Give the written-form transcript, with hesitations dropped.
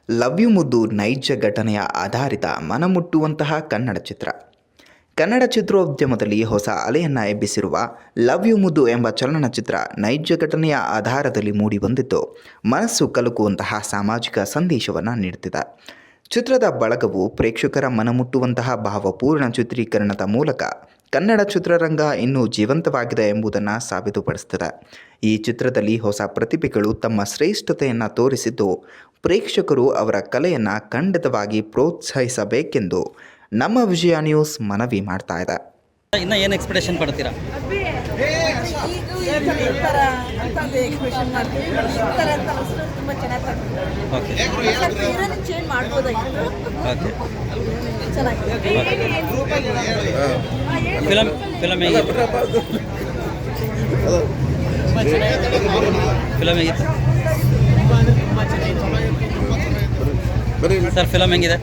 Love you ಮುದ್ದು ನೈಜ ಘಟನೆಯ ಆಧಾರಿತ ಮನಮುಟ್ಟುವಂತಹ ಕನ್ನಡ ಚಿತ್ರ. ಕನ್ನಡ ಚಿತ್ರೋದ್ಯಮದಲ್ಲಿ ಹೊಸ ಅಲೆಯನ್ನು ಎಬ್ಬಿಸಿರುವ ಲವ್ ಯು ಮುದ್ದು ಎಂಬ ಚಲನಚಿತ್ರ ನೈಜ ಘಟನೆಯ ಆಧಾರದಲ್ಲಿ ಮೂಡಿಬಂದಿದ್ದು, ಮನಸ್ಸು ಕಲಕುವಂತಹ ಸಾಮಾಜಿಕ ಸಂದೇಶವನ್ನು ನೀಡುತ್ತಿದೆ. ಚಿತ್ರದ ಬಳಗವು ಪ್ರೇಕ್ಷಕರ ಮನಮುಟ್ಟುವಂತಹ ಭಾವಪೂರ್ಣ ಚಿತ್ರೀಕರಣದ ಮೂಲಕ ಕನ್ನಡ ಚಿತ್ರರಂಗ ಇನ್ನೂ ಜೀವಂತವಾಗಿದೆ ಎಂಬುದನ್ನು ಸಾಬೀತುಪಡಿಸುತ್ತದೆ. ಈ ಚಿತ್ರದಲ್ಲಿ ಹೊಸ ಪ್ರತಿಭೆಗಳು ತಮ್ಮ ಶ್ರೇಷ್ಠತೆಯನ್ನು ತೋರಿಸಿದ್ದು, ಪ್ರೇಕ್ಷಕರು ಅವರ ಕಲೆಯನ್ನು ಖಂಡಿತವಾಗಿ ಪ್ರೋತ್ಸಾಹಿಸಬೇಕೆಂದು ನಮ್ಮ ವಿಜಯ ನ್ಯೂಸ್ ಮನವಿ ಮಾಡ್ತಾ ಇದೆ. ಇನ್ನು ಏನು ಎಕ್ಸ್ಪೆಕ್ಟೇಷನ್ ಪಡ್ತೀರಾ? ಚೇಂಜ್ ಮಾಡ್ಬೋದಾಗಿತ್ತು. ಫಿಲಮ್ ಹೇಗಿತ್ತು? ಫಿಲಮ್ ಹೇಗಿತ್ತು ಸರ್? ಫಿಲಮ್ ಹೆಂಗಿದೆ?